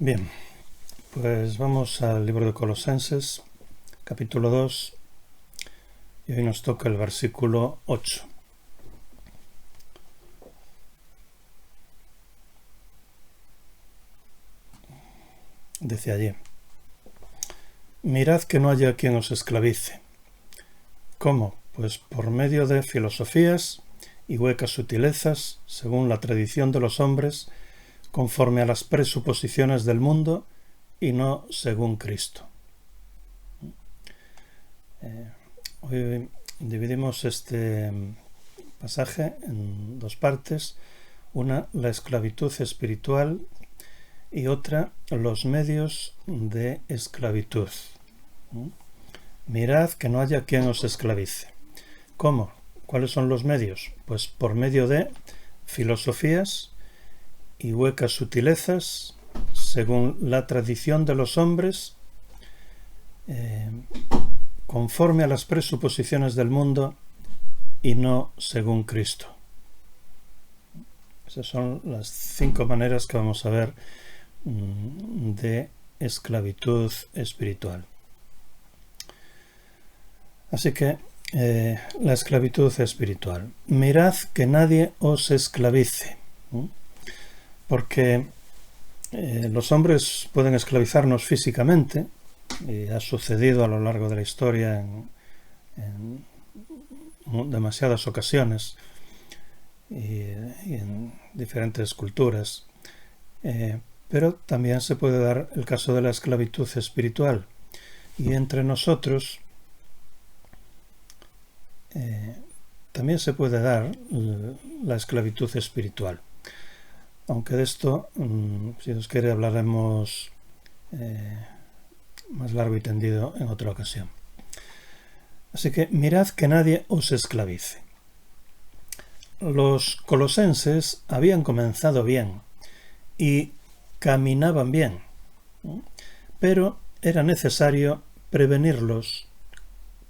Bien, pues vamos al libro de Colosenses, capítulo 2, y hoy nos toca el versículo 8. Dice allí: mirad que no haya quien os esclavice. ¿Cómo? Pues por medio de filosofías y huecas sutilezas, según la tradición de los hombres, conforme a las presuposiciones del mundo y no según Cristo. Hoy dividimos este pasaje en dos partes. Una, la esclavitud espiritual, y otra, los medios de esclavitud. Mirad que no haya quien os esclavice. ¿Cómo? ¿Cuáles son los medios? Pues por medio de filosofías y huecas sutilezas, según la tradición de los hombres, conforme a las presuposiciones del mundo y no según Cristo. Esas son las 5 maneras que vamos a ver de esclavitud espiritual. Así que la esclavitud espiritual. Mirad que nadie os esclavice, porque los hombres pueden esclavizarnos físicamente, y ha sucedido a lo largo de la historia en demasiadas ocasiones y en diferentes culturas, pero también se puede dar el caso de la esclavitud espiritual, y entre nosotros también se puede dar la esclavitud espiritual, aunque de esto, si Dios quiere, hablaremos más largo y tendido en otra ocasión. Así que mirad que nadie os esclavice. Los colosenses habían comenzado bien y caminaban bien, pero era necesario prevenirlos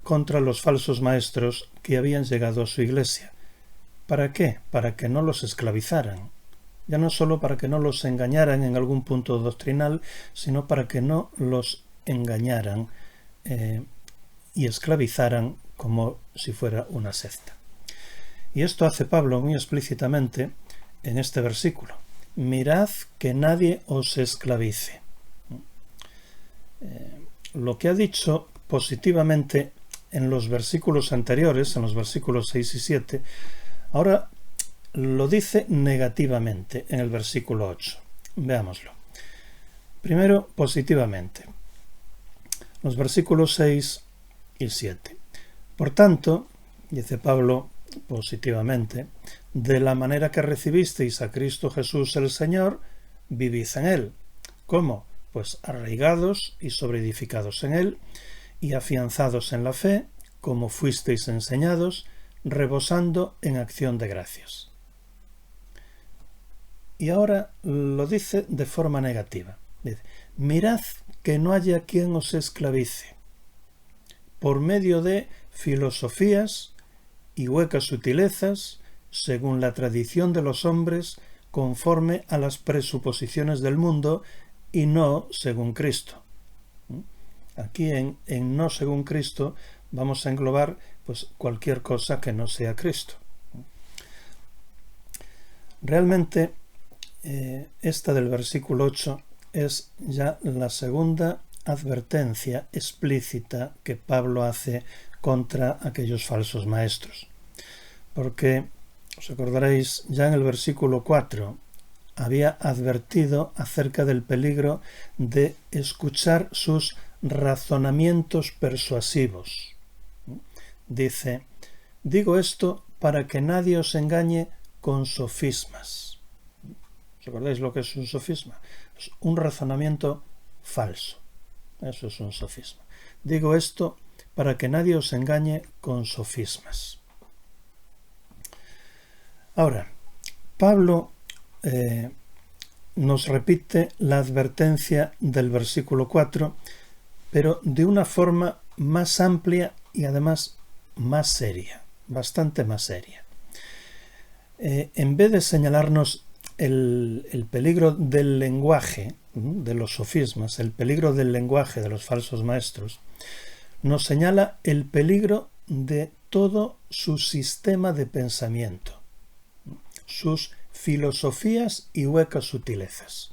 contra los falsos maestros que habían llegado a su iglesia. ¿Para qué? Para que no los esclavizaran. Ya no solo para que no los engañaran en algún punto doctrinal, sino para que no los engañaran y esclavizaran como si fuera una secta. Y esto hace Pablo muy explícitamente en este versículo. Mirad que nadie os esclavice. Lo que ha dicho positivamente en los versículos anteriores, en los versículos 6 y 7, ahora lo dice negativamente en el versículo 8. Veámoslo. Primero, positivamente. Los versículos 6 y 7. Por tanto, dice Pablo positivamente, de la manera que recibisteis a Cristo Jesús el Señor, vivid en Él. ¿Cómo? Pues arraigados y sobreedificados en Él, y afianzados en la fe, como fuisteis enseñados, rebosando en acción de gracias. Y ahora lo dice de forma negativa. Dice: mirad que no haya quien os esclavice, por medio de filosofías y huecas sutilezas, según la tradición de los hombres, conforme a las presuposiciones del mundo, y no según Cristo. Aquí en no según Cristo vamos a englobar pues cualquier cosa que no sea Cristo. Realmente esta del versículo 8 es ya la segunda advertencia explícita que Pablo hace contra aquellos falsos maestros. Porque, os acordaréis, ya en el versículo 4 había advertido acerca del peligro de escuchar sus razonamientos persuasivos. Dice: digo esto para que nadie os engañe con sofismas. ¿Os acordáis lo que es un sofisma? Es un razonamiento falso. Eso es un sofisma. Digo esto para que nadie os engañe con sofismas. Ahora, Pablo nos repite la advertencia del versículo 4, pero de una forma más amplia y además más seria, bastante más seria. En vez de señalarnos el peligro del lenguaje, de los sofismas, el peligro del lenguaje de los falsos maestros, nos señala el peligro de todo su sistema de pensamiento, sus filosofías y huecas sutilezas.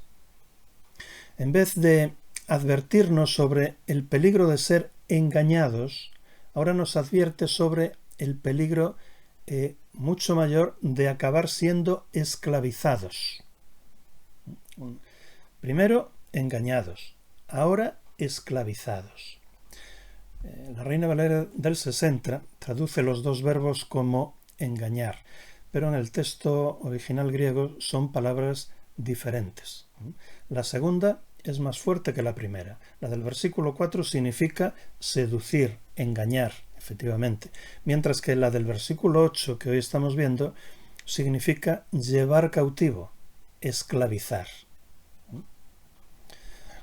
En vez de advertirnos sobre el peligro de ser engañados, ahora nos advierte sobre el peligro mucho mayor de acabar siendo esclavizados. Primero engañados, ahora esclavizados. La Reina Valera del 60 traduce los dos verbos como engañar, pero en el texto original griego son palabras diferentes. La segunda es más fuerte que la primera. La del versículo 4 significa seducir, engañar, efectivamente, mientras que la del versículo 8 que hoy estamos viendo significa llevar cautivo, esclavizar.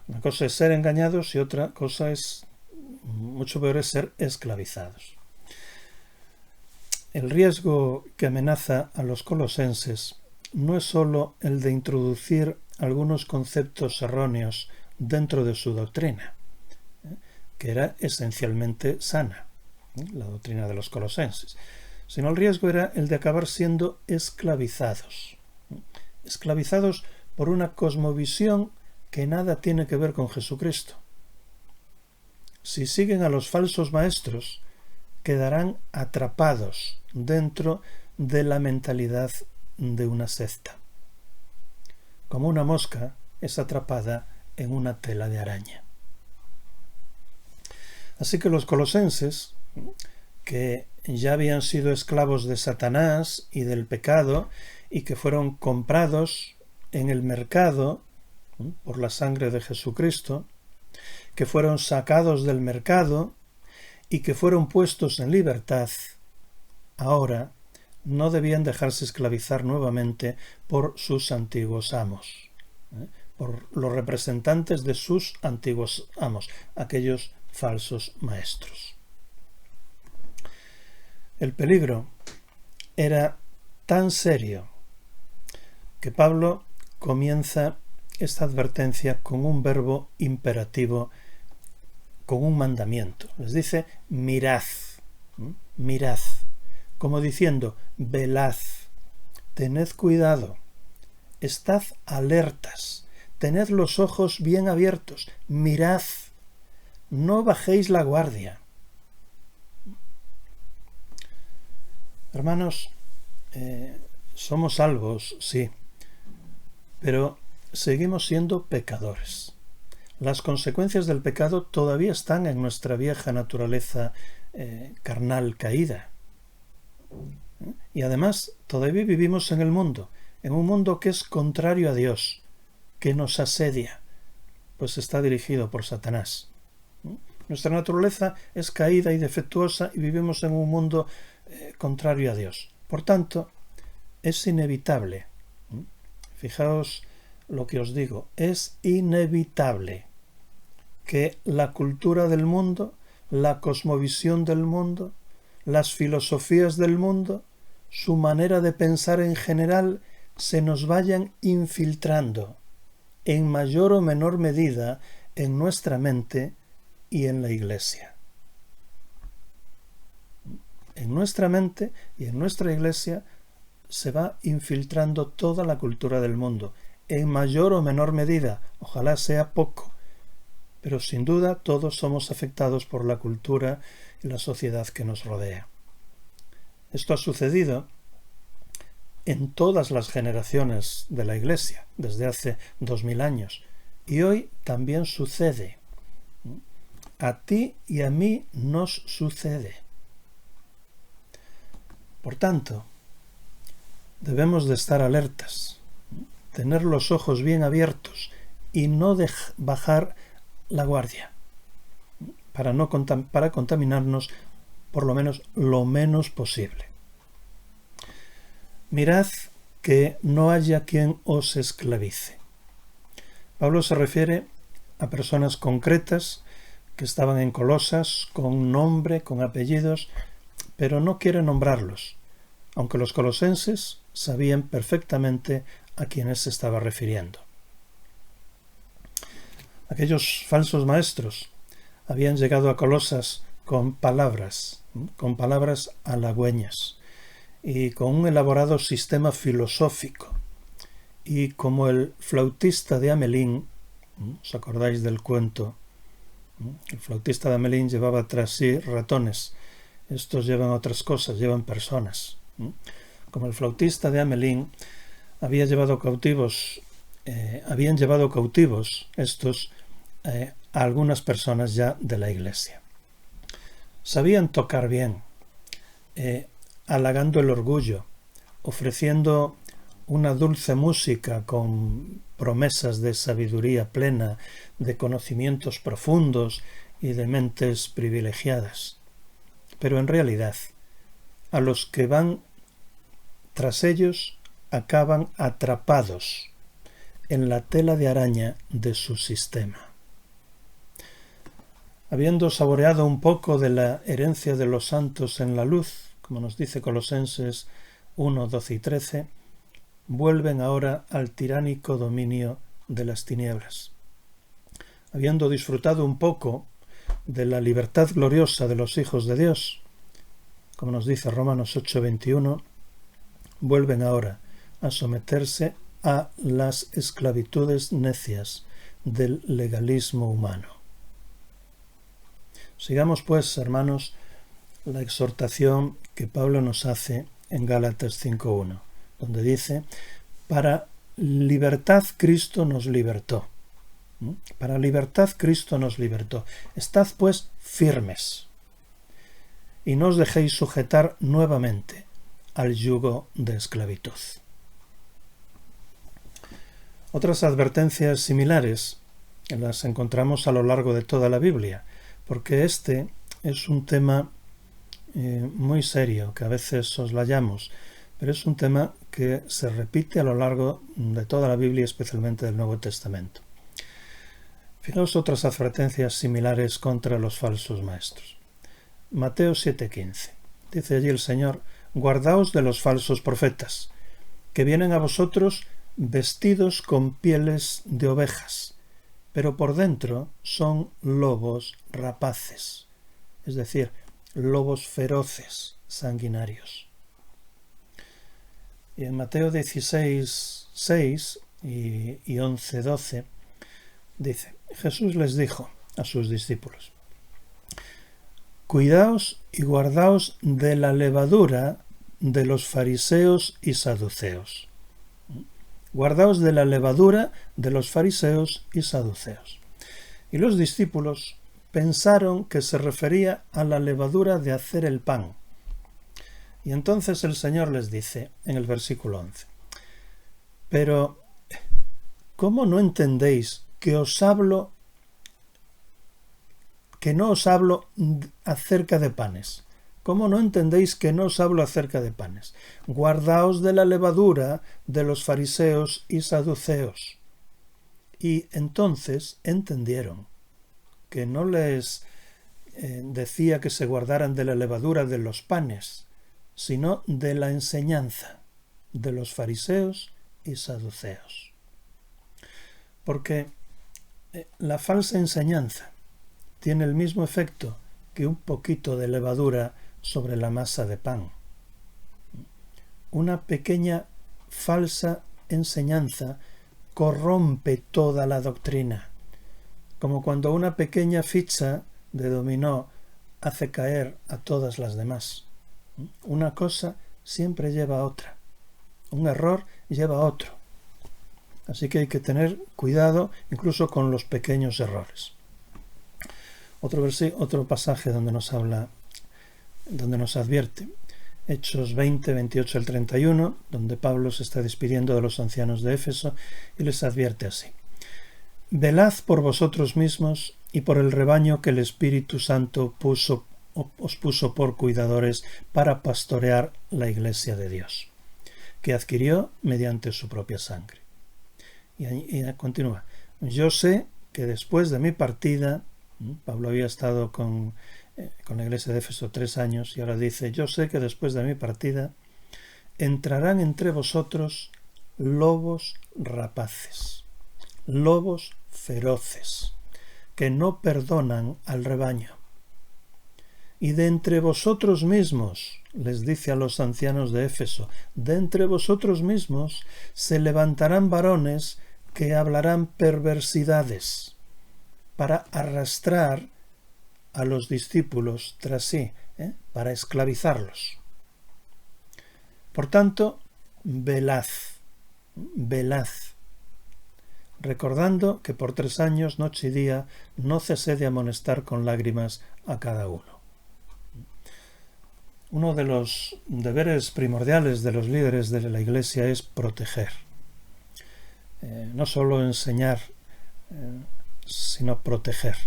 Una cosa es ser engañados y otra cosa es, mucho peor, es ser esclavizados. El riesgo que amenaza a los colosenses no es sólo el de introducir algunos conceptos erróneos dentro de su doctrina, que era esencialmente sana, la doctrina de los colosenses, sino el riesgo era el de acabar siendo esclavizados. Esclavizados por una cosmovisión que nada tiene que ver con Jesucristo. Si siguen a los falsos maestros, quedarán atrapados dentro de la mentalidad de una secta, como una mosca es atrapada en una tela de araña. Así que los colosenses, que ya habían sido esclavos de Satanás y del pecado, y que fueron comprados en el mercado por la sangre de Jesucristo, que fueron sacados del mercado y que fueron puestos en libertad, ahora no debían dejarse esclavizar nuevamente por sus antiguos amos, por los representantes de sus antiguos amos, aquellos falsos maestros. El peligro era tan serio que Pablo comienza esta advertencia con un verbo imperativo, con un mandamiento. Les dice mirad, mirad, como diciendo velad, tened cuidado, estad alertas, tened los ojos bien abiertos, mirad, no bajéis la guardia. Hermanos, somos salvos, sí, pero seguimos siendo pecadores. Las consecuencias del pecado todavía están en nuestra vieja naturaleza carnal caída. Y además todavía vivimos en un mundo que es contrario a Dios, que nos asedia, pues está dirigido por Satanás. Nuestra naturaleza es caída y defectuosa y vivimos en un mundo contrario a Dios. Por tanto, es inevitable. Fijaos lo que os digo, es inevitable que la cultura del mundo, la cosmovisión del mundo, las filosofías del mundo, su manera de pensar en general, se nos vayan infiltrando en mayor o menor medida en nuestra mente y en la Iglesia. En nuestra mente y en nuestra Iglesia se va infiltrando toda la cultura del mundo, en mayor o menor medida, ojalá sea poco, pero sin duda todos somos afectados por la cultura y la sociedad que nos rodea. Esto ha sucedido en todas las generaciones de la Iglesia, desde hace 2000 años, y hoy también sucede. A ti y a mí nos sucede. Por tanto, debemos de estar alertas, tener los ojos bien abiertos y no bajar la guardia para contaminarnos por lo menos posible. Mirad que no haya quien os esclavice. Pablo se refiere a personas concretas que estaban en Colosas con nombre, con apellidos, pero no quiere nombrarlos, aunque los colosenses sabían perfectamente a quiénes se estaba refiriendo. Aquellos falsos maestros habían llegado a Colosas con palabras halagüeñas y con un elaborado sistema filosófico. Y como el flautista de Hamelín, ¿os acordáis del cuento? El flautista de Hamelín llevaba tras sí ratones. Estos llevan otras cosas, llevan personas. Como el flautista de Hamelín habían llevado cautivos estos a algunas personas ya de la iglesia. Sabían tocar bien, halagando el orgullo, ofreciendo una dulce música con promesas de sabiduría plena, de conocimientos profundos y de mentes privilegiadas. Pero en realidad, a los que van tras ellos acaban atrapados en la tela de araña de su sistema. Habiendo saboreado un poco de la herencia de los santos en la luz, como nos dice Colosenses 1, 12 y 13, vuelven ahora al tiránico dominio de las tinieblas. Habiendo disfrutado un poco de la libertad gloriosa de los hijos de Dios, como nos dice Romanos 8:21, vuelven ahora a someterse a las esclavitudes necias del legalismo humano. Sigamos pues, hermanos, la exhortación que Pablo nos hace en Gálatas 5:1, donde dice: para libertad Cristo nos libertó. Para libertad Cristo nos libertó. Estad pues firmes y no os dejéis sujetar nuevamente al yugo de esclavitud. Otras advertencias similares las encontramos a lo largo de toda la Biblia, porque este es un tema muy serio, que a veces soslayamos, pero es un tema que se repite a lo largo de toda la Biblia, especialmente del Nuevo Testamento. Fijaos otras advertencias similares contra los falsos maestros. Mateo 7:15. Dice allí el Señor: guardaos de los falsos profetas, que vienen a vosotros vestidos con pieles de ovejas, pero por dentro son lobos rapaces, es decir, lobos feroces, sanguinarios. Y en Mateo 16:6 y 11:12 dice: Jesús les dijo a sus discípulos: cuidaos y guardaos de la levadura de los fariseos y saduceos. Guardaos de la levadura de los fariseos y saduceos. Y los discípulos pensaron que se refería a la levadura de hacer el pan. Y entonces el Señor les dice en el versículo 11: pero ¿cómo no entendéis que no os hablo acerca de panes? ¿Cómo no entendéis que no os hablo acerca de panes? Guardaos de la levadura de los fariseos y saduceos. Y entonces entendieron que no les decía que se guardaran de la levadura de los panes, sino de la enseñanza de los fariseos y saduceos. Porque la falsa enseñanza tiene el mismo efecto que un poquito de levadura sobre la masa de pan. Una pequeña falsa enseñanza corrompe toda la doctrina, como cuando una pequeña ficha de dominó hace caer a todas las demás. Una cosa siempre lleva a otra, un error lleva a otro. Así que hay que tener cuidado incluso con los pequeños errores. Otro pasaje donde nos advierte, Hechos 20, 28 al 31, donde Pablo se está despidiendo de los ancianos de Éfeso y les advierte así: velad por vosotros mismos y por el rebaño que el Espíritu Santo os puso por cuidadores para pastorear la iglesia de Dios, que adquirió mediante su propia sangre. Y continúa: yo sé que después de mi partida, Pablo había estado con la iglesia de Éfeso 3 años y ahora dice: yo sé que después de mi partida entrarán entre vosotros lobos rapaces, lobos feroces. que no perdonan al rebaño. Y de entre vosotros mismos, les dice a los ancianos de Éfeso, de entre vosotros mismos se levantarán varones que hablarán perversidades para arrastrar a los discípulos tras sí, para esclavizarlos. Por tanto, velad, recordando que por 3 años, noche y día, no cesé de amonestar con lágrimas a cada uno. Uno de los deberes primordiales de los líderes de la Iglesia es proteger. No solo enseñar, sino proteger.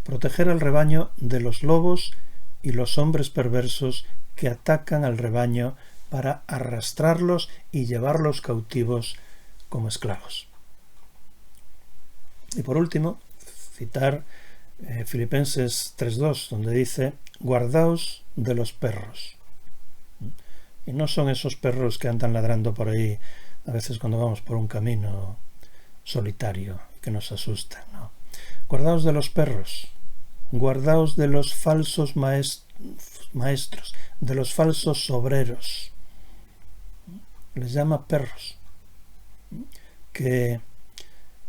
Proteger al rebaño de los lobos y los hombres perversos que atacan al rebaño para arrastrarlos y llevarlos cautivos como esclavos. Y por último, citar Filipenses 3:2, donde dice: guardaos de los perros. Y no son esos perros que andan ladrando por ahí a veces cuando vamos por un camino solitario que nos asustan, ¿no? Guardaos de los perros, guardaos de los falsos maestros, de los falsos obreros. Les llama perros, que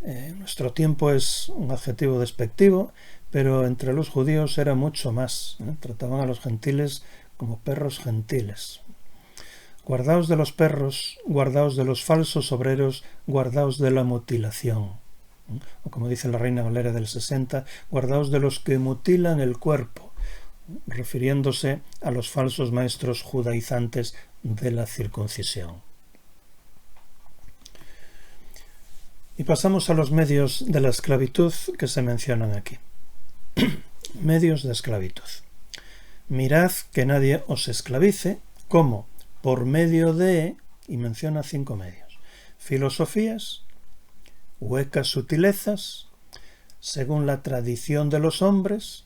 en nuestro tiempo es un adjetivo despectivo, pero entre los judíos era mucho más. Trataban a los gentiles como perros gentiles. Guardaos de los perros, guardaos de los falsos obreros, guardaos de la mutilación. O como dice la Reina Valera del 60, guardaos de los que mutilan el cuerpo, refiriéndose a los falsos maestros judaizantes de la circuncisión. Y pasamos a los medios de la esclavitud que se mencionan aquí. Medios de esclavitud. Mirad que nadie os esclavice, como por medio de, y menciona 5 medios, filosofías, huecas sutilezas, según la tradición de los hombres,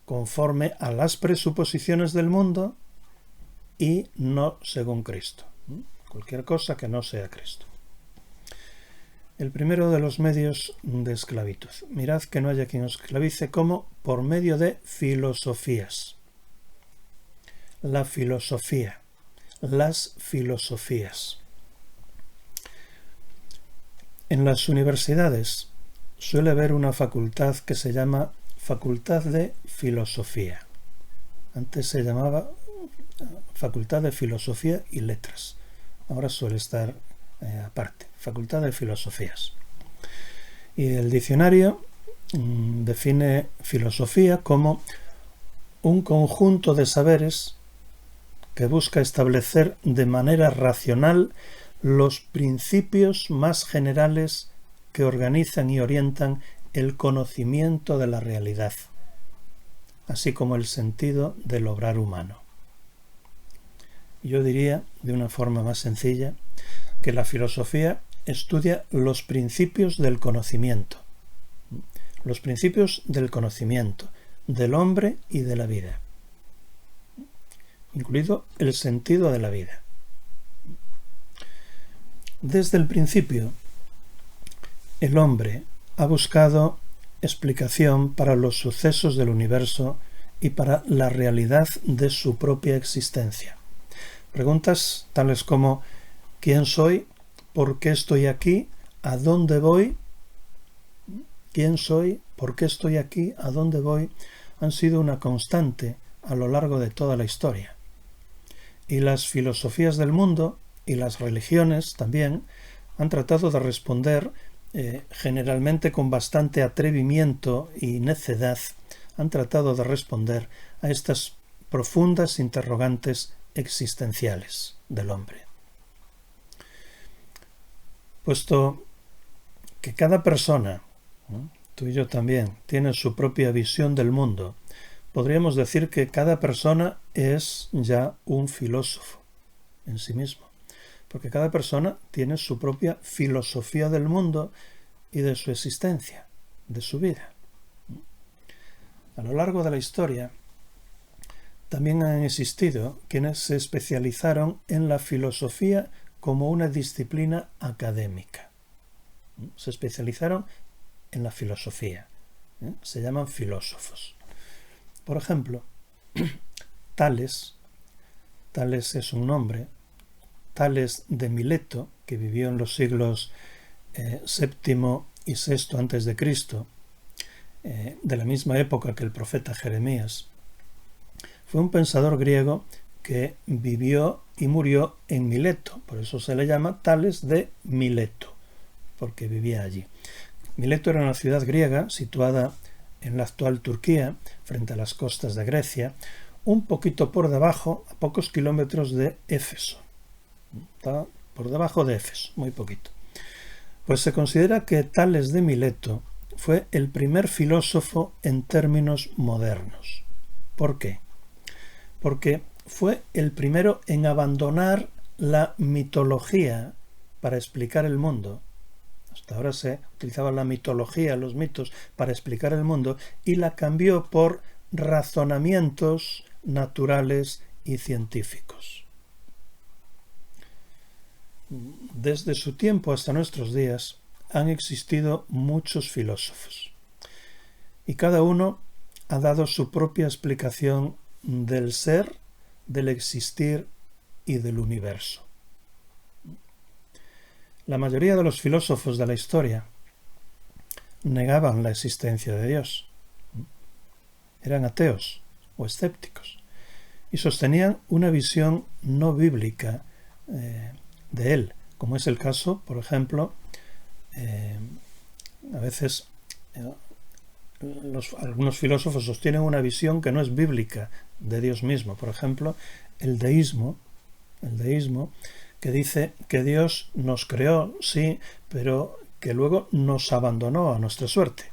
conforme a las presuposiciones del mundo, y no según Cristo. Cualquier cosa que no sea Cristo. El primero de los medios de esclavitud. Mirad que no haya quien os esclavice, como por medio de filosofías. La filosofía. Las filosofías. En las universidades suele haber una facultad que se llama Facultad de Filosofía. Antes se llamaba Facultad de Filosofía y Letras. Ahora suele estar aparte, Facultad de Filosofías. Y el diccionario define filosofía como un conjunto de saberes que busca establecer de manera racional los principios más generales que organizan y orientan el conocimiento de la realidad, así como el sentido del obrar humano. Yo diría, de una forma más sencilla, que la filosofía estudia los principios del conocimiento del hombre y de la vida, incluido el sentido de la vida. Desde el principio, el hombre ha buscado explicación para los sucesos del universo y para la realidad de su propia existencia. Preguntas tales como: ¿quién soy? ¿Por qué estoy aquí? ¿A dónde voy? ¿Quién soy? ¿Por qué estoy aquí? ¿A dónde voy? Han sido una constante a lo largo de toda la historia. Y las filosofías del mundo y las religiones también han tratado de responder, generalmente con bastante atrevimiento y necedad, han tratado de responder a estas profundas interrogantes existenciales del hombre. Puesto que cada persona, tú y yo también, tiene su propia visión del mundo, podríamos decir que cada persona es ya un filósofo en sí mismo, porque cada persona tiene su propia filosofía del mundo y de su existencia, de su vida. A lo largo de la historia, también han existido quienes se especializaron en la filosofía como una disciplina académica. Se especializaron en la filosofía, Se llaman filósofos. Por ejemplo, Tales es un nombre, Tales de Mileto, que vivió en los siglos VII y VI antes de Cristo, de la misma época que el profeta Jeremías. Fue un pensador griego que vivió y murió en Mileto, por eso se le llama Tales de Mileto, porque vivía allí. Mileto era una ciudad griega situada en la actual Turquía, frente a las costas de Grecia, un poquito por debajo, a pocos kilómetros de Éfeso. Está por debajo de Éfeso, muy poquito. Pues se considera que Tales de Mileto fue el primer filósofo en términos modernos. ¿Por qué? Porque fue el primero en abandonar la mitología para explicar el mundo. Hasta ahora se utilizaba la mitología, los mitos, para explicar el mundo, y la cambió por razonamientos naturales y científicos. Desde su tiempo hasta nuestros días han existido muchos filósofos, y cada uno ha dado su propia explicación del ser, del existir y del universo. La mayoría de los filósofos de la historia negaban la existencia de Dios. Eran ateos o escépticos y sostenían una visión no bíblica de él, como es el caso, por ejemplo, a veces algunos filósofos sostienen una visión que no es bíblica de Dios mismo. Por ejemplo, el deísmo, que dice que Dios nos creó, sí, pero que luego nos abandonó a nuestra suerte.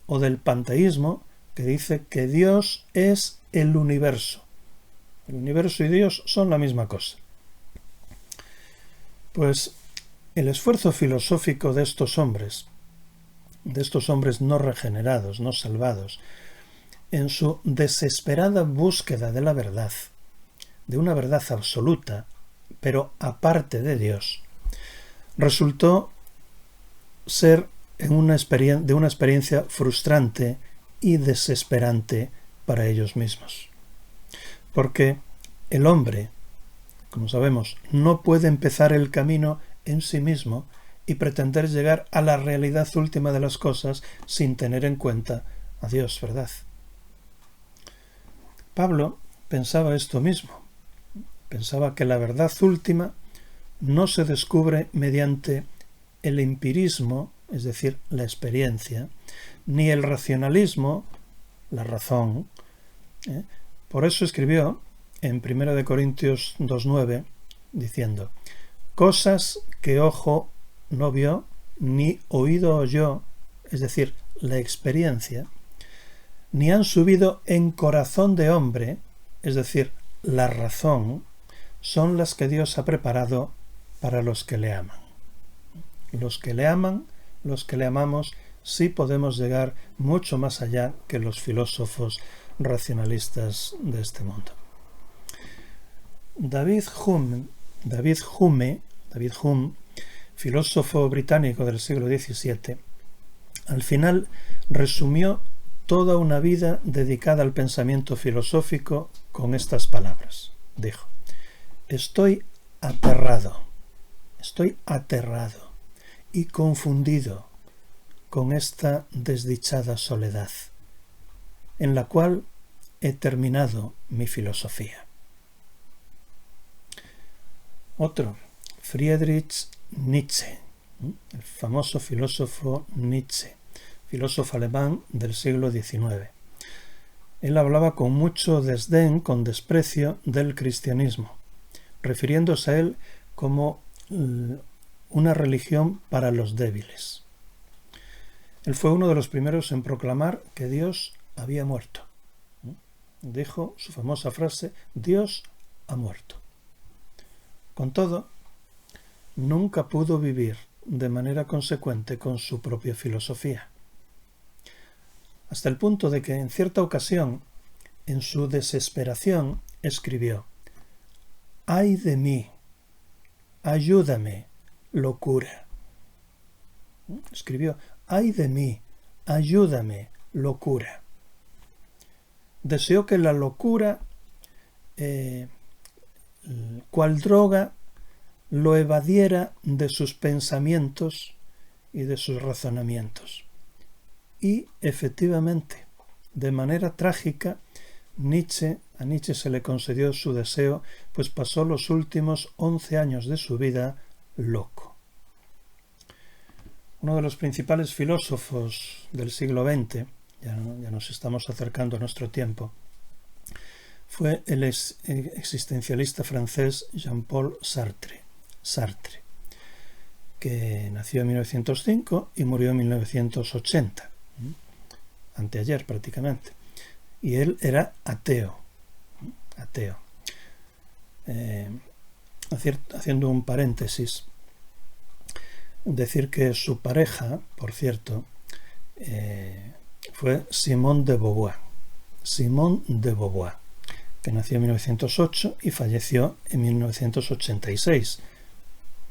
O del panteísmo, que dice que Dios es el universo. El universo y Dios son la misma cosa. Pues el esfuerzo filosófico de estos hombres no regenerados, no salvados, en su desesperada búsqueda de la verdad, de una verdad absoluta, pero aparte de Dios, resultó ser de una experiencia frustrante y desesperante para ellos mismos. Porque el hombre, como sabemos, no puede empezar el camino en sí mismo y pretender llegar a la realidad última de las cosas sin tener en cuenta a Dios, ¿verdad? Pablo pensaba esto mismo. Pensaba que la verdad última no se descubre mediante el empirismo, es decir, la experiencia, ni el racionalismo, la razón. Por eso escribió en 1 Corintios 2:9, diciendo: cosas que ojo no vio, ni oído oyó, es decir, la experiencia, ni han subido en corazón de hombre, es decir, la razón, son las que Dios ha preparado para los que le aman. Los que le aman, los que le amamos, sí podemos llegar mucho más allá que los filósofos racionalistas de este mundo. David Hume, filósofo británico del siglo XVII, al final resumió toda una vida dedicada al pensamiento filosófico con estas palabras. Dijo: estoy aterrado y confundido con esta desdichada soledad, en la cual he terminado mi filosofía. Otro, Friedrich Nietzsche, el famoso filósofo Nietzsche, filósofo alemán del siglo XIX. Él hablaba con mucho desdén, con desprecio del cristianismo, refiriéndose a él como una religión para los débiles. Él fue uno de los primeros en proclamar que Dios había muerto. Dijo su famosa frase: Dios ha muerto. Con todo, nunca pudo vivir de manera consecuente con su propia filosofía, hasta el punto de que en cierta ocasión, en su desesperación, escribió: ¡ay de mí! ¡Ayúdame, locura! Escribió: ¡ay de mí! ayúdame, locura. Deseó que la locura, cual droga, lo evadiera de sus pensamientos y de sus razonamientos. Y efectivamente, de manera trágica, a Nietzsche se le concedió su deseo, pues pasó los últimos 11 años de su vida loco. Uno de los principales filósofos del siglo XX, ya nos estamos acercando a nuestro tiempo, fue el existencialista francés Jean-Paul Sartre, que nació en 1905 y murió en 1980, anteayer prácticamente. Y él era ateo. Haciendo un paréntesis, decir que su pareja, por cierto, fue Simone de Beauvoir, que nació en 1908 y falleció en 1986,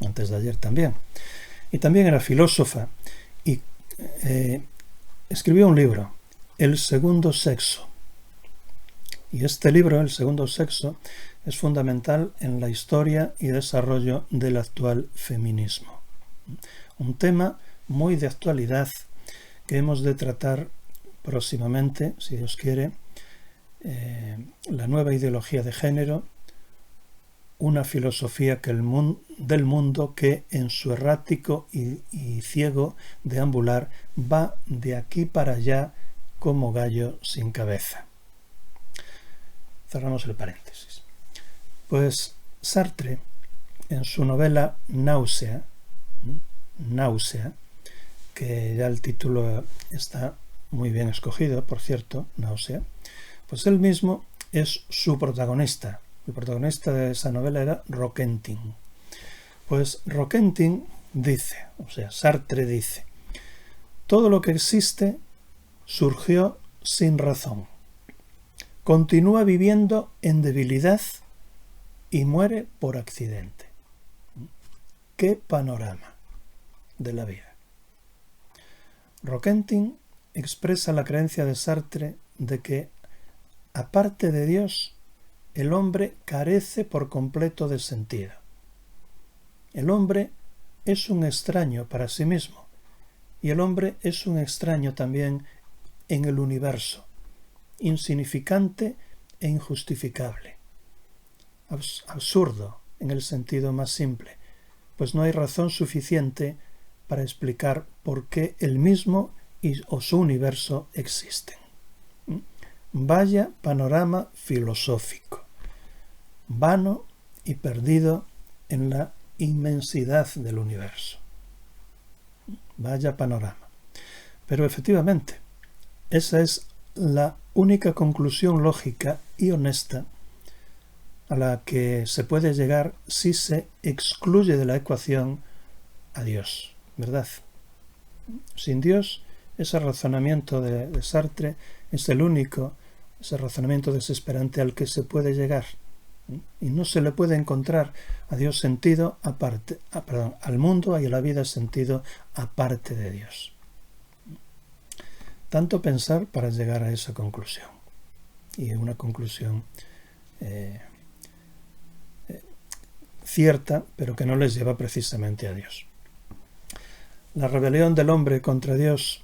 antes de ayer también. Y también era filósofa y escribió un libro, El segundo sexo. Y este libro, El segundo sexo, es fundamental en la historia y desarrollo del actual feminismo. Un tema muy de actualidad que hemos de tratar próximamente, si Dios quiere, la nueva ideología de género, una filosofía del mundo que en su errático y ciego deambular va de aquí para allá como gallo sin cabeza. Cerramos el paréntesis. Pues Sartre, en su novela Náusea, que ya el título está muy bien escogido, por cierto, Náusea, pues él mismo es su protagonista. El protagonista de esa novela era Roquentin. Pues Roquentin dice, Sartre dice, todo lo que existe surgió sin razón. Continúa viviendo en debilidad y muere por accidente. ¡Qué panorama de la vida! Roquentin expresa la creencia de Sartre de que, aparte de Dios, el hombre carece por completo de sentido. El hombre es un extraño para sí mismo y el hombre es un extraño también en el universo, insignificante e injustificable. Absurdo en el sentido más simple, pues no hay razón suficiente para explicar por qué él mismo o su universo existen. Vaya panorama filosófico, vano y perdido en la inmensidad del universo. Vaya panorama. Pero efectivamente, esa es la única conclusión lógica y honesta a la que se puede llegar si se excluye de la ecuación a Dios, ¿verdad? Sin Dios, ese razonamiento de Sartre es el único, ese razonamiento desesperante al que se puede llegar. Y no se le puede encontrar a Dios sentido aparte, al mundo y a la vida sentido aparte de Dios. Tanto pensar para llegar a esa conclusión. Y una conclusión cierta, pero que no les lleva precisamente a Dios. La rebelión del hombre contra Dios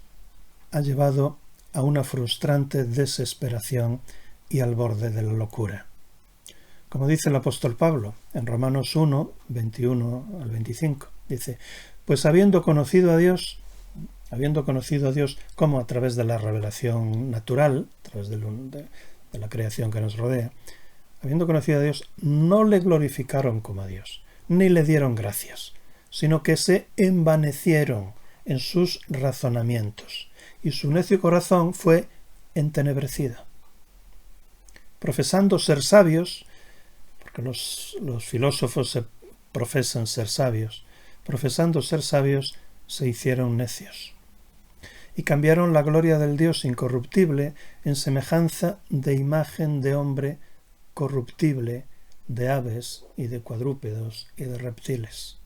ha llevado a una frustrante desesperación y al borde de la locura. Como dice el apóstol Pablo en Romanos 1, 21 al 25, dice, pues habiendo conocido a Dios como a través de la revelación natural, a través de la creación que nos rodea, habiendo conocido a Dios, no le glorificaron como a Dios, ni le dieron gracias, sino que se envanecieron en sus razonamientos, y su necio corazón fue entenebrecido. Profesando ser sabios, porque los filósofos se profesan ser sabios, profesando ser sabios se hicieron necios, y cambiaron la gloria del Dios incorruptible en semejanza de imagen de hombre corruptible, de aves y de cuadrúpedos y de reptiles.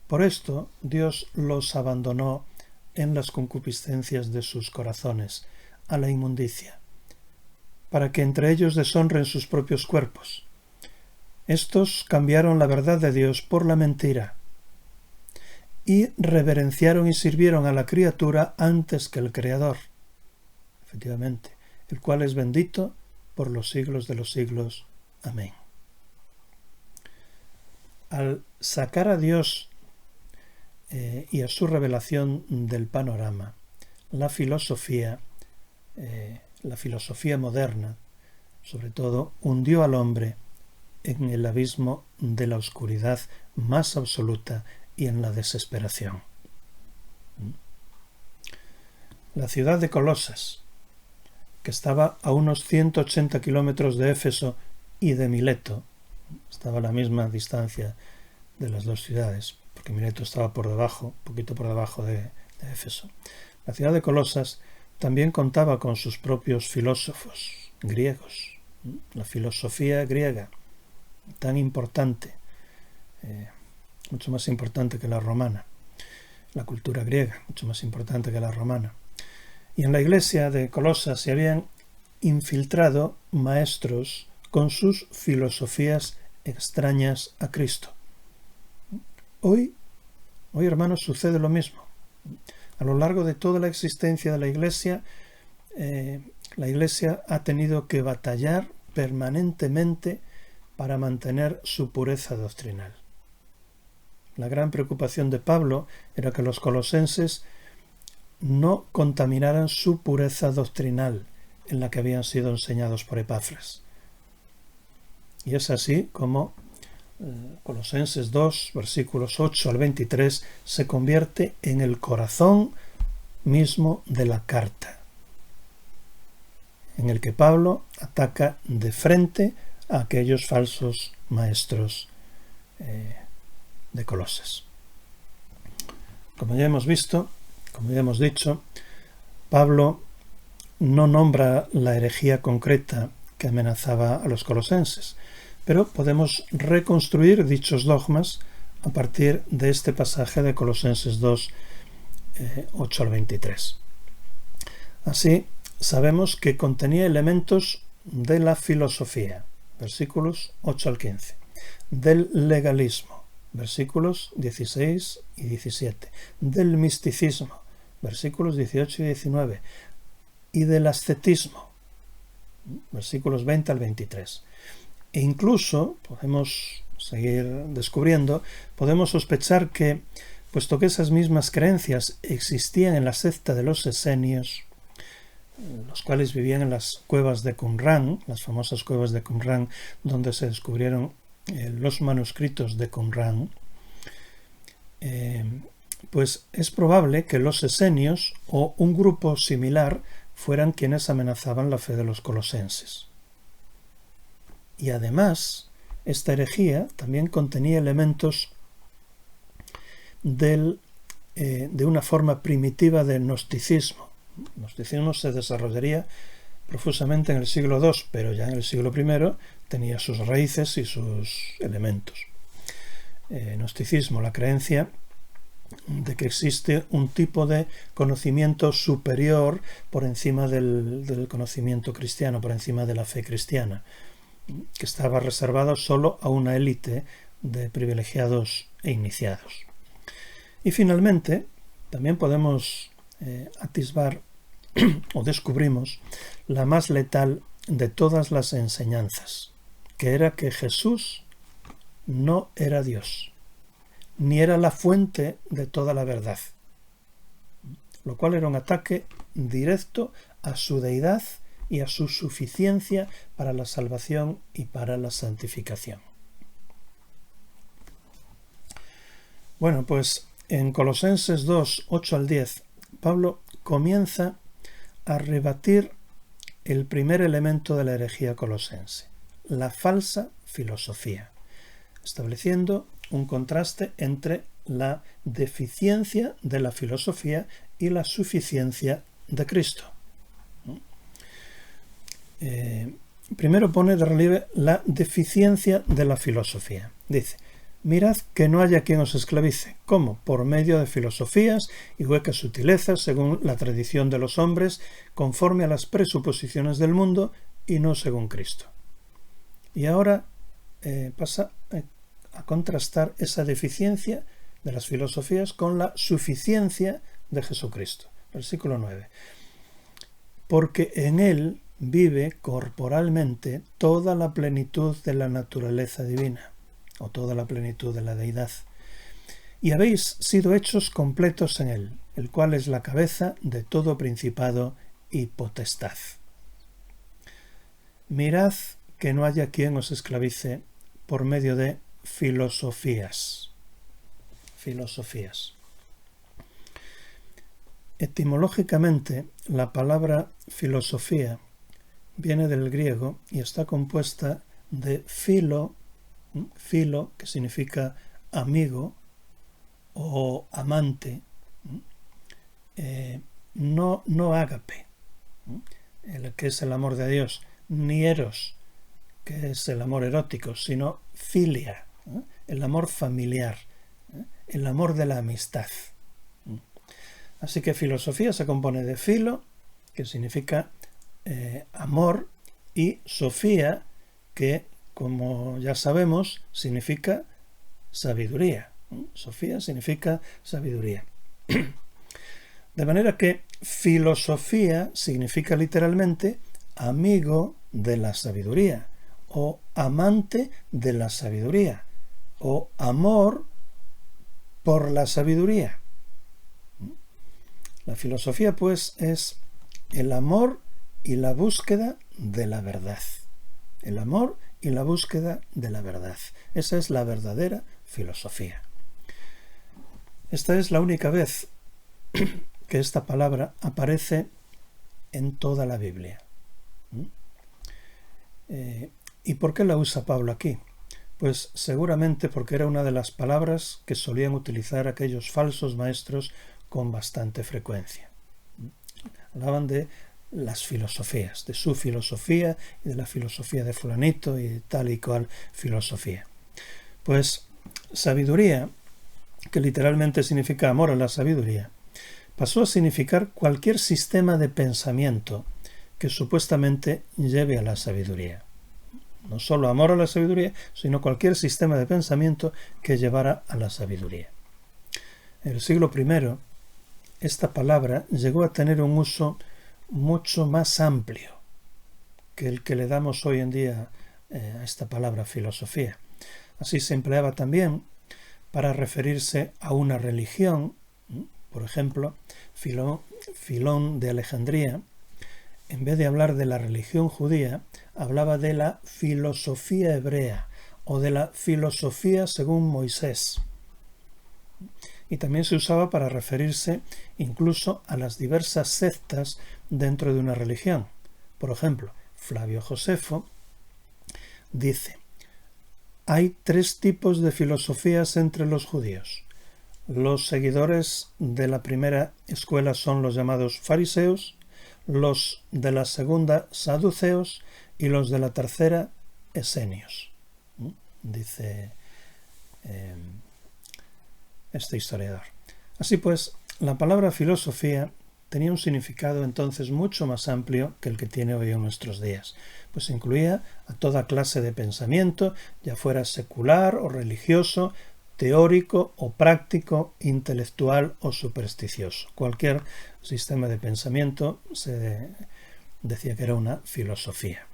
Por esto Dios los abandonó en las concupiscencias de sus corazones, a la inmundicia, para que entre ellos deshonren sus propios cuerpos. Estos cambiaron la verdad de Dios por la mentira, y reverenciaron y sirvieron a la criatura antes que el Creador, efectivamente, el cual es bendito por los siglos de los siglos. Amén. Al sacar a Dios y a su revelación del panorama, la filosofía moderna, sobre todo, hundió al hombre en el abismo de la oscuridad más absoluta y en la desesperación. La ciudad de Colosas, que estaba a unos 180 kilómetros de Éfeso y de Mileto, estaba a la misma distancia de las dos ciudades, porque Mileto estaba por debajo, un poquito por debajo de Éfeso. La ciudad de Colosas también contaba con sus propios filósofos griegos, la filosofía griega, tan importante, mucho más importante que la romana, la cultura griega, mucho más importante que la romana. Y en la iglesia de Colosas se habían infiltrado maestros con sus filosofías extrañas a Cristo. Hoy, hermanos, sucede lo mismo. A lo largo de toda la existencia de la iglesia ha tenido que batallar permanentemente para mantener su pureza doctrinal. La gran preocupación de Pablo era que los colosenses no contaminaran su pureza doctrinal en la que habían sido enseñados por Epafras. Y es así como Colosenses 2, versículos 8 al 23, se convierte en el corazón mismo de la carta, en el que Pablo ataca de frente a aquellos falsos maestros de Colosas. Como ya hemos visto, como ya hemos dicho, Pablo no nombra la herejía concreta que amenazaba a los colosenses, pero podemos reconstruir dichos dogmas a partir de este pasaje de Colosenses 2, 8 al 23. Así, sabemos que contenía elementos de la filosofía, versículos 8 al 15, del legalismo, versículos 16 y 17, del misticismo, versículos 18 y 19, y del ascetismo, versículos 20 al 23. E incluso, podemos seguir descubriendo, podemos sospechar que, puesto que esas mismas creencias existían en la secta de los esenios, los cuales vivían en las cuevas de Qumran, las famosas cuevas de Qumran, donde se descubrieron los manuscritos de Qumran, pues es probable que los esenios o un grupo similar fueran quienes amenazaban la fe de los colosenses. Y además, esta herejía también contenía elementos de una forma primitiva de gnosticismo. El gnosticismo se desarrollaría profusamente en el siglo II, pero ya en el siglo I tenía sus raíces y sus elementos. Gnosticismo, la creencia de que existe un tipo de conocimiento superior por encima del conocimiento cristiano, por encima de la fe cristiana, que estaba reservado solo a una élite de privilegiados e iniciados. Y finalmente, también podemos atisbar o descubrimos la más letal de todas las enseñanzas, que era que Jesús no era Dios, ni era la fuente de toda la verdad, lo cual era un ataque directo a su deidad y a su suficiencia para la salvación y para la santificación. Bueno, pues en Colosenses 2, 8 al 10, Pablo comienza a rebatir el primer elemento de la herejía colosense, la falsa filosofía, estableciendo un contraste entre la deficiencia de la filosofía y la suficiencia de Cristo. Primero pone de relieve la deficiencia de la filosofía. Dice, Mirad que no haya quien os esclavice. ¿Cómo? Por medio de filosofías y huecas sutilezas, según la tradición de los hombres, conforme a las presuposiciones del mundo y no según Cristo. Y ahora pasa a contrastar esa deficiencia de las filosofías con la suficiencia de Jesucristo. Versículo 9. Porque en él vive corporalmente toda la plenitud de la naturaleza divina, o toda la plenitud de la deidad. Y habéis sido hechos completos en él, el cual es la cabeza de todo principado y potestad. Mirad que no haya quien os esclavice por medio de filosofías. Filosofías. Etimológicamente, la palabra filosofía viene del griego y está compuesta de filo, que significa amigo o amante, no ágape, el que es el amor de Dios, ni eros, que es el amor erótico, sino filia, el amor familiar, el amor de la amistad. Así que filosofía se compone de filo, que significa amor, y sofía, que, como ya sabemos, significa sabiduría. Sofía significa sabiduría. De manera que filosofía significa literalmente amigo de la sabiduría, o amante de la sabiduría, o amor por la sabiduría. La filosofía, pues, es el amor y la búsqueda de la verdad. El amor y la búsqueda de la verdad. Esa es la verdadera filosofía. Esta es la única vez que esta palabra aparece en toda la Biblia. ¿Y por qué la usa Pablo aquí? Pues seguramente porque era una de las palabras que solían utilizar aquellos falsos maestros con bastante frecuencia. Hablaban de las filosofías, de su filosofía y de la filosofía de fulanito y tal y cual filosofía. Pues sabiduría, que literalmente significa amor a la sabiduría, pasó a significar cualquier sistema de pensamiento que supuestamente lleve a la sabiduría. No solo amor a la sabiduría, sino cualquier sistema de pensamiento que llevara a la sabiduría. En el siglo I, esta palabra llegó a tener un uso mucho más amplio que el que le damos hoy en día a esta palabra filosofía. Así se empleaba también para referirse a una religión. Por ejemplo, Filón de Alejandría, en vez de hablar de la religión judía, hablaba de la filosofía hebrea o de la filosofía según Moisés. Y también se usaba para referirse incluso a las diversas sectas dentro de una religión. Por ejemplo, Flavio Josefo dice: hay 3 tipos de filosofías entre los judíos. Los seguidores de la primera escuela son los llamados fariseos, los de la segunda saduceos y los de la tercera esenios. Dice este historiador. Así pues, la palabra filosofía tenía un significado entonces mucho más amplio que el que tiene hoy en nuestros días, pues incluía a toda clase de pensamiento, ya fuera secular o religioso, teórico o práctico, intelectual o supersticioso. Cualquier sistema de pensamiento se decía que era una filosofía.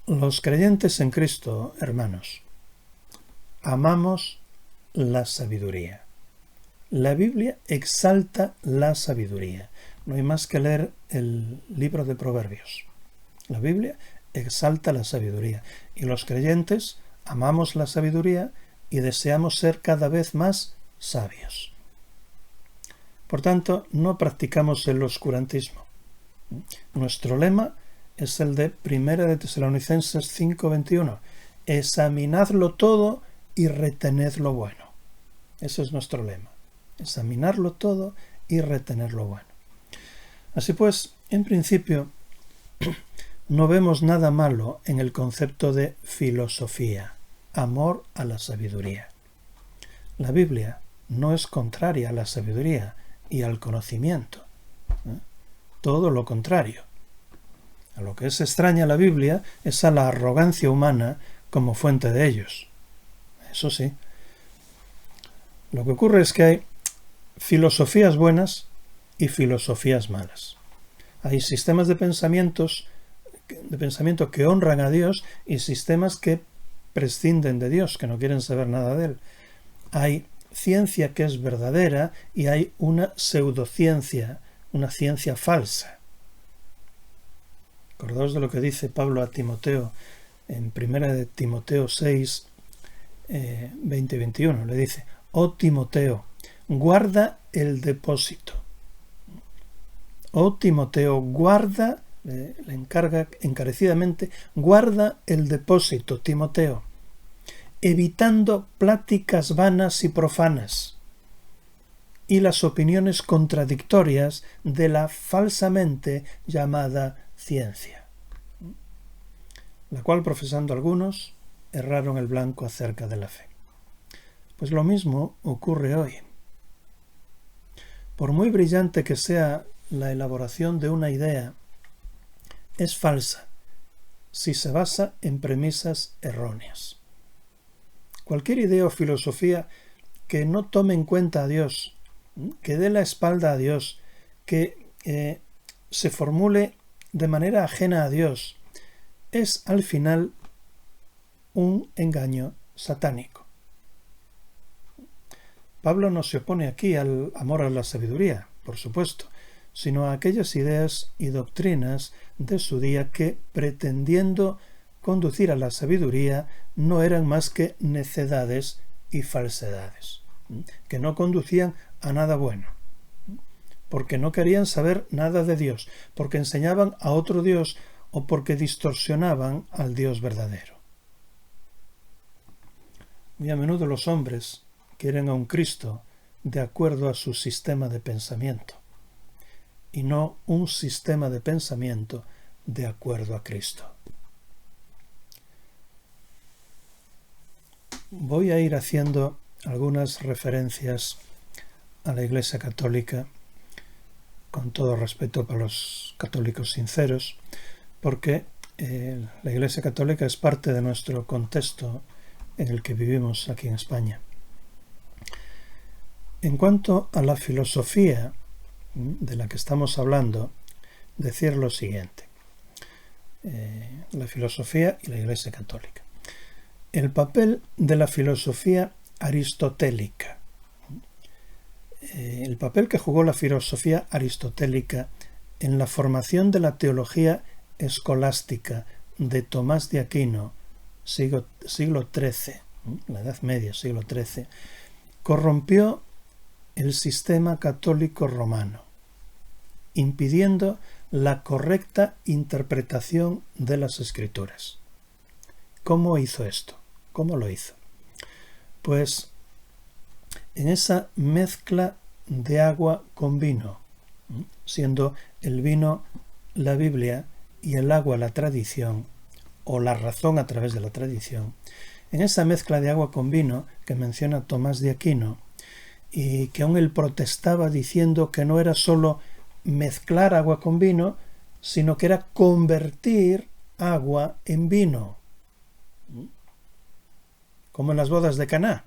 Los creyentes en Cristo, hermanos, amamos la sabiduría. La Biblia exalta la sabiduría. No hay más que leer el libro de Proverbios. La Biblia exalta la sabiduría. Y los creyentes amamos la sabiduría y deseamos ser cada vez más sabios. Por tanto, no practicamos el oscurantismo. Nuestro lema es el de 1 de Tesalonicenses 5:21. Examinadlo todo y retened lo bueno. Ese es nuestro lema. Examinarlo todo y retener lo bueno. Así pues, en principio, no vemos nada malo en el concepto de filosofía, amor a la sabiduría. La Biblia no es contraria a la sabiduría y al conocimiento. Todo lo contrario. A lo que es extraña la Biblia es a la arrogancia humana como fuente de ellos. Eso sí. Lo que ocurre es que hay filosofías buenas y filosofías malas. Hay sistemas de pensamiento que honran a Dios y sistemas que prescinden de Dios, que no quieren saber nada de Él. Hay ciencia que es verdadera y hay una pseudociencia, una ciencia falsa. Acordaos de lo que dice Pablo a Timoteo en 1 de Timoteo 6, 20 y 21. Le dice: oh Timoteo, guarda el depósito. Oh Timoteo, guarda, le encarga encarecidamente, guarda el depósito, Timoteo, evitando pláticas vanas y profanas y las opiniones contradictorias de la falsamente llamada ciencia, la cual profesando algunos erraron el blanco acerca de la fe. Pues lo mismo ocurre hoy. Por muy brillante que sea la elaboración de una idea, es falsa si se basa en premisas erróneas. Cualquier idea o filosofía que no tome en cuenta a Dios, que dé la espalda a Dios, que se formule de manera ajena a Dios, es al final un engaño satánico. Pablo no se opone aquí al amor a la sabiduría, por supuesto, sino a aquellas ideas y doctrinas de su día que, pretendiendo conducir a la sabiduría, no eran más que necedades y falsedades, que no conducían a nada bueno, porque no querían saber nada de Dios, porque enseñaban a otro Dios o porque distorsionaban al Dios verdadero. Muy a menudo los hombres quieren a un Cristo de acuerdo a su sistema de pensamiento y no un sistema de pensamiento de acuerdo a Cristo. Voy a ir haciendo algunas referencias a la Iglesia Católica, con todo respeto para los católicos sinceros, porque la Iglesia Católica es parte de nuestro contexto en el que vivimos aquí en España. En cuanto a la filosofía de la que estamos hablando, decir lo siguiente: la filosofía y la Iglesia Católica. El papel de la filosofía aristotélica. El papel que jugó la filosofía aristotélica en la formación de la teología escolástica de Tomás de Aquino, siglo XIII, la Edad Media, siglo XIII, corrompió el sistema católico romano, impidiendo la correcta interpretación de las Escrituras. ¿Cómo hizo esto? ¿Cómo lo hizo? Pues en esa mezcla de agua con vino, siendo el vino la Biblia y el agua la tradición, o la razón a través de la tradición, en esa mezcla de agua con vino que menciona Tomás de Aquino, y que aún él protestaba diciendo que no era solo mezclar agua con vino, sino que era convertir agua en vino, como en las bodas de Caná.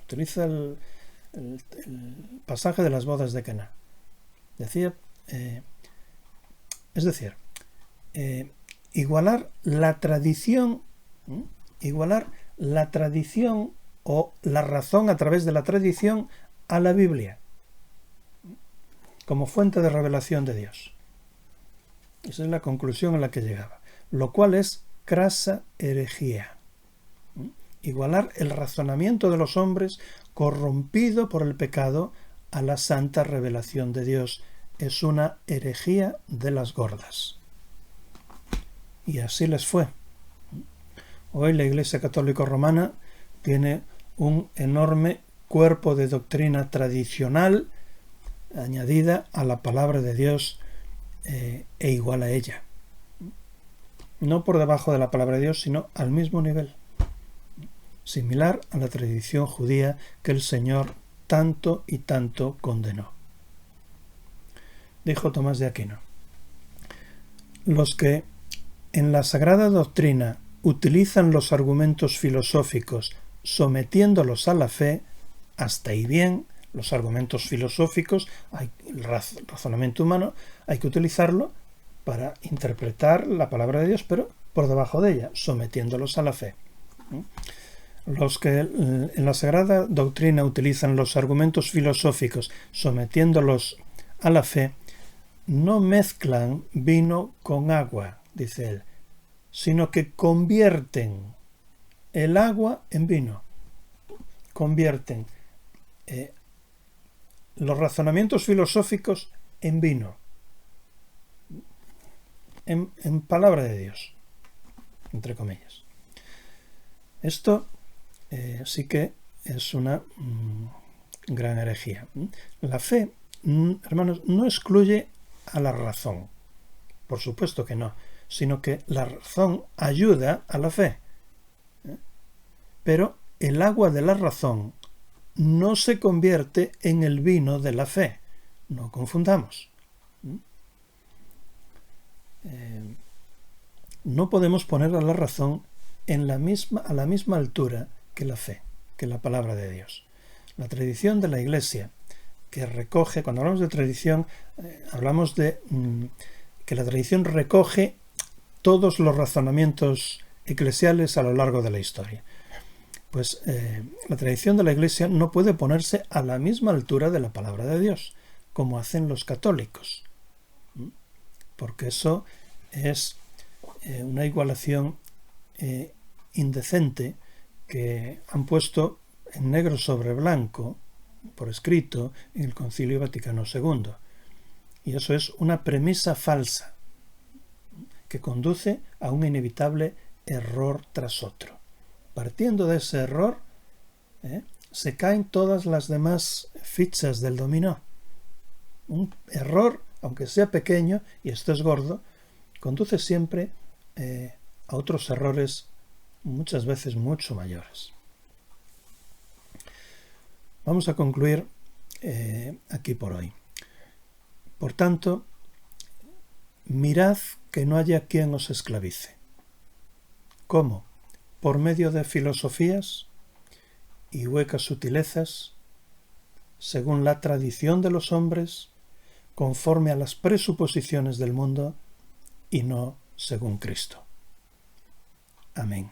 Utiliza el pasaje de las bodas de Caná. Decía, es decir, igualar la tradición o la razón a través de la tradición a la Biblia como fuente de revelación de Dios. Esa es la conclusión a la que llegaba, lo cual es crasa herejía. Igualar el razonamiento de los hombres corrompido por el pecado a la santa revelación de Dios es una herejía de las gordas. Y así les fue. Hoy la Iglesia Católica Romana tiene un enorme cuerpo de doctrina tradicional añadida a la palabra de Dios e igual a ella. No por debajo de la palabra de Dios, sino al mismo nivel. similar a la tradición judía que el Señor tanto y tanto condenó. Dijo Tomás de Aquino: los que en la Sagrada Doctrina utilizan los argumentos filosóficos sometiéndolos a la fe, hasta ahí bien. Los argumentos filosóficos, el razonamiento humano, hay que utilizarlo para interpretar la palabra de Dios, pero por debajo de ella, sometiéndolos a la fe. Los que en la Sagrada Doctrina utilizan los argumentos filosóficos sometiéndolos a la fe, no mezclan vino con agua, dice él, sino que convierten el agua en vino. Convierten los razonamientos filosóficos en vino, en palabra de Dios, entre comillas. Esto sí que es una gran herejía. La fe, hermanos, no excluye a la razón, por supuesto que no, sino que la razón ayuda a la fe. Pero el agua de la razón no se convierte en el vino de la fe. No confundamos. No podemos poner a la razón a la misma altura que la fe, que la palabra de Dios. La tradición de la Iglesia, que recoge, cuando hablamos de tradición, hablamos de que la tradición recoge todos los razonamientos eclesiales a lo largo de la historia. Pues la tradición de la Iglesia no puede ponerse a la misma altura de la palabra de Dios, como hacen los católicos, porque eso es una igualación indecente que han puesto en negro sobre blanco, por escrito, en el Concilio Vaticano II. Y eso es una premisa falsa que conduce a un inevitable error tras otro. Partiendo de ese error, se caen todas las demás fichas del dominó. Un error, aunque sea pequeño, y esto es gordo, conduce siempre a otros errores muchas veces mucho mayores. Vamos a concluir aquí por hoy. Por tanto, mirad que no haya quien os esclavice. ¿Cómo? Por medio de filosofías y huecas sutilezas, según la tradición de los hombres, conforme a las presuposiciones del mundo y no según Cristo. Amén.